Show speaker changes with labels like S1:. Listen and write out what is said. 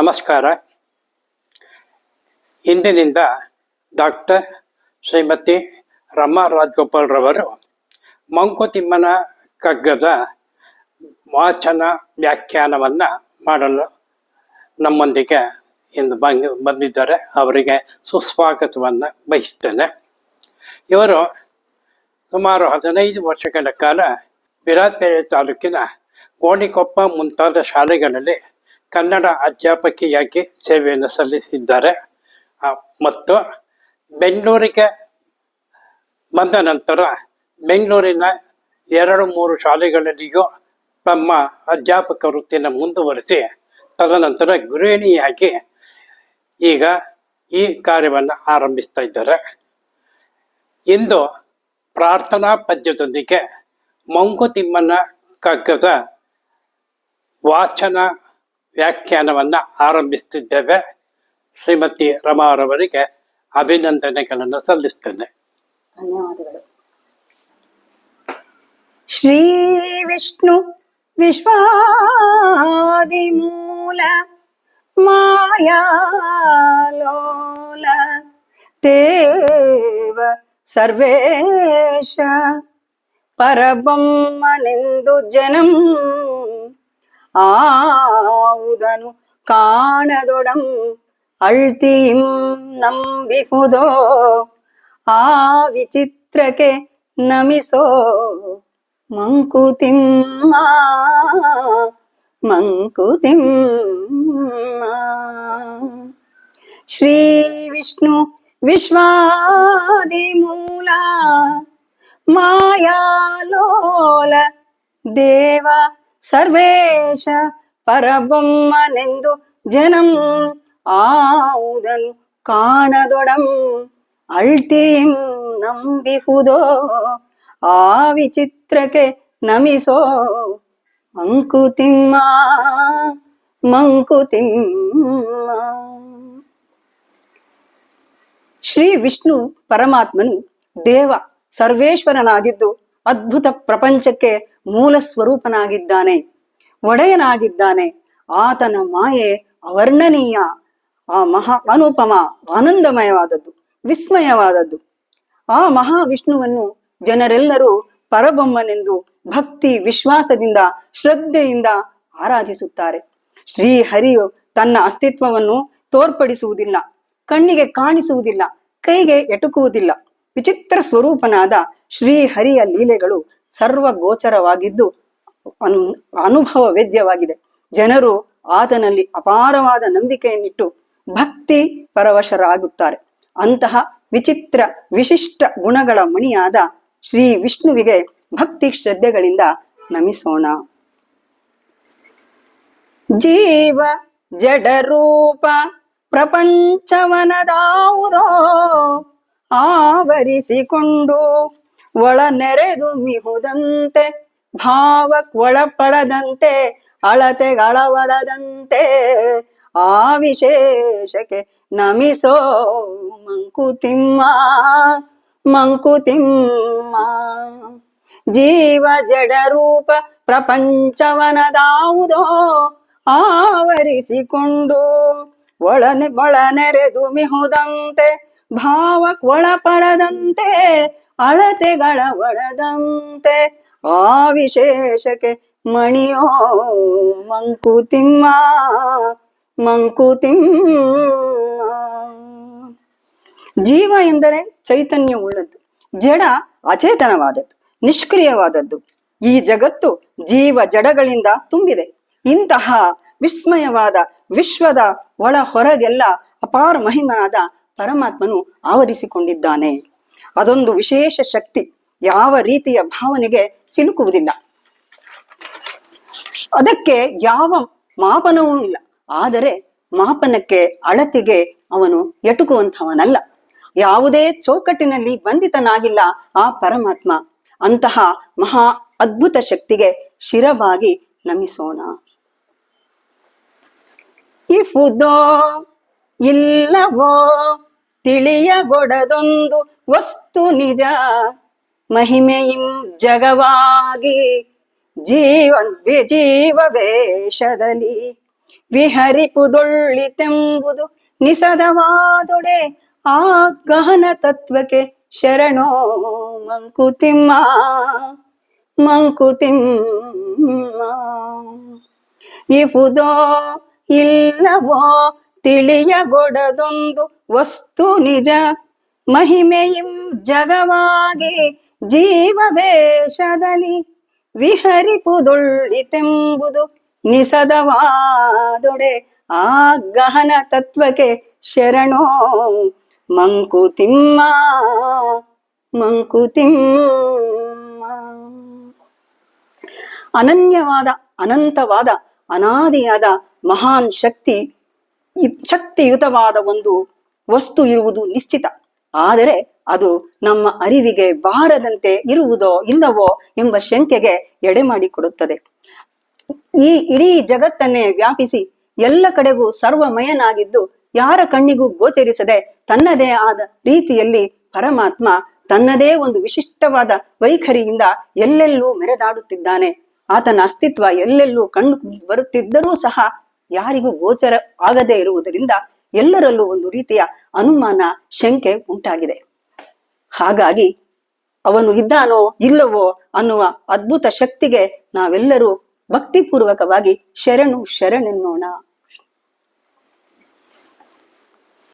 S1: ನಮಸ್ಕಾರ. ಇಂದಿನಿಂದ ಡಾಕ್ಟರ್ ಶ್ರೀಮತಿ ರಮಾ ರಾಜಗೋಪಾಲ್ರವರು ಮಂಕುತಿಮ್ಮನ ಕಗ್ಗದ ವಾಚನ ವ್ಯಾಖ್ಯಾನವನ್ನು ಮಾಡಲು ನಮ್ಮೊಂದಿಗೆ ಇಂದು ಬಂದಿದ್ದಾರೆ. ಅವರಿಗೆ ಸುಸ್ವಾಗತವನ್ನು ಬಯಸ್ತೇನೆ. ಇವರು ಸುಮಾರು 15 ವರ್ಷಗಳ ಕಾಲ ವಿರಾಜಪೇಟೆ ತಾಲೂಕಿನ ಗೋಣಿಕೊಪ್ಪ ಮುಂತಾದ ಶಾಲೆಗಳಲ್ಲಿ ಕನ್ನಡ ಅಧ್ಯಾಪಕಿಯಾಗಿ ಸೇವೆಯನ್ನು ಸಲ್ಲಿಸಿದ್ದಾರೆ. ಮತ್ತು ಬೆಂಗಳೂರಿಗೆ ಬಂದ ನಂತರ ಬೆಂಗಳೂರಿನ 2-3 ಶಾಲೆಗಳಲ್ಲಿಯೂ ತಮ್ಮ ಅಧ್ಯಾಪಕ ವೃತ್ತಿಯನ್ನು ಮುಂದುವರಿಸಿ ತದನಂತರ ಗೃಹಿಣಿಯಾಗಿ ಈಗ ಈ ಕಾರ್ಯವನ್ನು ಆರಂಭಿಸ್ತಾ ಇದ್ದಾರೆ. ಇಂದು ಪ್ರಾರ್ಥನಾ ಪದ್ಯದೊಂದಿಗೆ ಮಂಕುತಿಮ್ಮನ ಕಗ್ಗದ ವಾಚನ ವ್ಯಾಖ್ಯಾನವನ್ನು ಆರಂಭಿಸುತ್ತಿದ್ದೇವೆ. ಶ್ರೀಮತಿ ರಮಾರವರಿಗೆ ಅಭಿನಂದನೆಗಳನ್ನು ಸಲ್ಲಿಸ್ತೇನೆ.
S2: ಧನ್ಯವಾದಗಳು. ಶ್ರೀ ವಿಷ್ಣು ವಿಶ್ವಾದಿಮೂಲ ಮಾಯಾಲೋಲ ದೇವ ಸರ್ವೇಶ ಪರಬೊಮ್ಮನೆಂದು ಜನಂ ಆವುದನು ಕಾಣದೊಡಂ ಅಳ್ತಿಂ ನಂಬಿಹುದೋ ಆ ವಿಚಿತ್ರಕ್ಕೆ ನಮಿಸೋ ಮಂಕುತಿಮ್ಮ ಮಂಕುತಿಮ್ಮ. ಶ್ರೀ ವಿಷ್ಣು ವಿಶ್ವಾದಿಮೂಲ ಮಾಯಾಲೋಲ ದೇವ ಸರ್ವೇಶ ಪರಬೊಮ್ಮನೆಂದು ಜನಂ ಆವುದನು ಕಾಣದೊಡಂ ಅಳ್ತಿಂ ನಂಬಿಹುದೋ ಆ ವಿಚಿತ್ರಕ್ಕೆ ನಮಿಸೋ ಮಂಕುತಿಮ್ಮ ಮಂಕುತಿಮ್ಮ. ಶ್ರೀ ವಿಷ್ಣು ಪರಮಾತ್ಮನು ದೇವ ಸರ್ವೇಶ್ವರನಾಗಿದ್ದು ಅದ್ಭುತ ಪ್ರಪಂಚಕ್ಕೆ ಮೂಲ ಸ್ವರೂಪನಾಗಿದ್ದಾನೆ, ಒಡೆಯನಾಗಿದ್ದಾನೆ. ಆತನ ಮಾಯೆ ಅವರ್ಣನೀಯ, ಆ ಮಹಾ ಅನುಪಮ, ಆನಂದಮಯವಾದದ್ದು, ವಿಸ್ಮಯವಾದದ್ದು. ಆ ಮಹಾವಿಷ್ಣುವನ್ನು ಜನರೆಲ್ಲರೂ ಪರಬೊಮ್ಮನೆಂದು ಭಕ್ತಿ ವಿಶ್ವಾಸದಿಂದ ಶ್ರದ್ಧೆಯಿಂದ ಆರಾಧಿಸುತ್ತಾರೆ. ಶ್ರೀಹರಿಯು ತನ್ನ ಅಸ್ತಿತ್ವವನ್ನು ತೋರ್ಪಡಿಸುವುದಿಲ್ಲ, ಕಣ್ಣಿಗೆ ಕಾಣಿಸುವುದಿಲ್ಲ, ಕೈಗೆ ಎಟುಕುವುದಿಲ್ಲ. ವಿಚಿತ್ರ ಸ್ವರೂಪನಾದ ಶ್ರೀಹರಿಯ ಲೀಲೆಗಳು ಸರ್ವಗೋಚರವಾಗಿದ್ದು ಅನುಭವ ವೇದ್ಯವಾಗಿದೆ. ಜನರು ಆತನಲ್ಲಿ ಅಪಾರವಾದ ನಂಬಿಕೆಯನ್ನಿಟ್ಟು ಭಕ್ತಿ ಪರವಶರಾಗುತ್ತಾರೆ. ಅಂತಹ ವಿಚಿತ್ರ ವಿಶಿಷ್ಟ ಗುಣಗಳ ಮಣಿಯಾದ ಶ್ರೀ ವಿಷ್ಣುವಿಗೆ ಭಕ್ತಿ ಶ್ರದ್ಧೆಗಳಿಂದ ನಮಿಸೋಣ. ಜೀವ ಜಡರೂಪ ಪ್ರಪಂಚವನದಾವುದೋ ಆವರಿಸಿಕೊಂಡು ಒಳ ನೆರೆದು ಮಿಹುದಂತೆ ಭಾವಕ್ಕೊಳಪಡದಂತೆ ಅಳತೆಗಳವಡದಂತೆ ಆ ವಿಶೇಷಕ್ಕೆ ನಮಿಸೋ ಮಂಕುತಿಮ್ಮ ಮಂಕುತಿಮ್ಮ. ಜೀವ ಜಡರೂಪ ಪ್ರಪಂಚವನದಾವುದೋ ಆವರಿಸಿಕೊಂಡು ಒಳನೆರೆದು ಮಿಹುದಂತೆ ಭಾವಕ್ಕೊಳಪಡದಂತೆ ಅಳತೆಗಳ ಒಳದಂತೆ ಆ ವಿಶೇಷಕ್ಕೆ ಮಣಿಯೋ ಮಂಕುತಿಮ್ಮ ಮಂಕುತಿಮ್ಮ. ಜೀವ ಎಂದರೆ ಚೈತನ್ಯವುಳ್ಳದ್ದು, ಜಡ ಅಚೇತನವಾದದ್ದು, ನಿಷ್ಕ್ರಿಯವಾದದ್ದು. ಈ ಜಗತ್ತು ಜೀವ ಜಡಗಳಿಂದ ತುಂಬಿದೆ. ಇಂತಹ ವಿಸ್ಮಯವಾದ ವಿಶ್ವದ ಒಳ ಹೊರಗೆಲ್ಲ ಅಪಾರ ಮಹಿಮನಾದ ಪರಮಾತ್ಮನು ಆವರಿಸಿಕೊಂಡಿದ್ದಾನೆ. ಅದೊಂದು ವಿಶೇಷ ಶಕ್ತಿ, ಯಾವ ರೀತಿಯ ಭಾವನೆಗೆ ಸಿಲುಕುವುದಿಲ್ಲ, ಅದಕ್ಕೆ ಯಾವ ಮಾಪನವೂ ಇಲ್ಲ. ಆದರೆ ಮಾಪನಕ್ಕೆ ಅಳತೆಗೆ ಅವನು ಎಟುಕುವಂಥವನಲ್ಲ, ಯಾವುದೇ ಚೌಕಟ್ಟಿನಲ್ಲಿ ಬಂಧಿತನಾಗಿಲ್ಲ ಆ ಪರಮಾತ್ಮ. ಅಂತಹ ಮಹಾ ಅದ್ಭುತ ಶಕ್ತಿಗೆ ಶಿರವಾಗಿ ನಮಿಸೋಣ. ಇಫುದೋ ಇಲ್ಲವೋ ತಿಳಿಯಗೊಡದೊಂದು ವಸ್ತು ನಿಜ ಮಹಿಮೆಯಿಂ ಜಗವಾಗಿ ಜೀವ ವೇಷದಲ್ಲಿ ವಿಹರಿಪುದೊಳ್ಳಿತೆಂಬುದು ನಿಸದವಾದೊಡೆ ಆ ಗಹನ ತತ್ವಕ್ಕೆ ಶರಣೋ ಮಂಕುತಿಮ್ಮ ಮಂಕುತಿಮ್ಮ. ಇಹುದೋ ಇಲ್ಲವೋ ತಿಳಿಯಗೊಡದೊಂದು ವಸ್ತು ನಿಜ, ಮಹಿಮೆಯಿಂ ಜಗವಾಗಿ ಜೀವವೇಷದಲ್ಲಿ ವಿಹರಿಪುದೊಳ್ಳಿತೆಂಬುದು ನಿಸದವಾದೊಡೆ ಆ ಗಹನ ತತ್ವಕ್ಕೆ ಶರಣೋ ಮಂಕುತಿಮ್ಮ ಮಂಕುತಿಮ್ಮ. ಅನನ್ಯವಾದ, ಅನಂತವಾದ, ಅನಾದಿಯಾದ ಮಹಾನ್ ಶಕ್ತಿಯುತವಾದ ಒಂದು ವಸ್ತು ಇರುವುದು ನಿಶ್ಚಿತ. ಆದರೆ ಅದು ನಮ್ಮ ಅರಿವಿಗೆ ಬಾರದಂತೆ ಇರುವುದೋ ಇಲ್ಲವೋ ಎಂಬ ಶಂಕೆಗೆ ಎಡೆ ಮಾಡಿಕೊಡುತ್ತದೆ. ಈ ಇಡೀ ಜಗತ್ತನ್ನೇ ವ್ಯಾಪಿಸಿ ಎಲ್ಲ ಕಡೆಗೂ ಸರ್ವಮಯನಾಗಿದ್ದು ಯಾರ ಕಣ್ಣಿಗೂ ಗೋಚರಿಸದೆ ತನ್ನದೇ ಆದ ರೀತಿಯಲ್ಲಿ ಪರಮಾತ್ಮ ತನ್ನದೇ ಒಂದು ವಿಶಿಷ್ಟವಾದ ವೈಖರಿಯಿಂದ ಎಲ್ಲೆಲ್ಲೂ ಮೆರೆದಾಡುತ್ತಿದ್ದಾನೆ. ಆತನ ಅಸ್ತಿತ್ವ ಎಲ್ಲೆಲ್ಲೂ ಕಂಡು ಬರುತ್ತಿದ್ದರೂ ಸಹ ಯಾರಿಗೂ ಗೋಚರ ಆಗದೇ ಇರುವುದರಿಂದ ಎಲ್ಲರಲ್ಲೂ ಒಂದು ರೀತಿಯ ಅನುಮಾನ, ಶಂಕೆ ಉಂಟಾಗಿದೆ. ಹಾಗಾಗಿ ಅವನು ಇದ್ದಾನೋ ಇಲ್ಲವೋ ಅನ್ನುವ ಅದ್ಭುತ ಶಕ್ತಿಗೆ ನಾವೆಲ್ಲರೂ ಭಕ್ತಿಪೂರ್ವಕವಾಗಿ ಶರಣೆನ್ನೋಣ.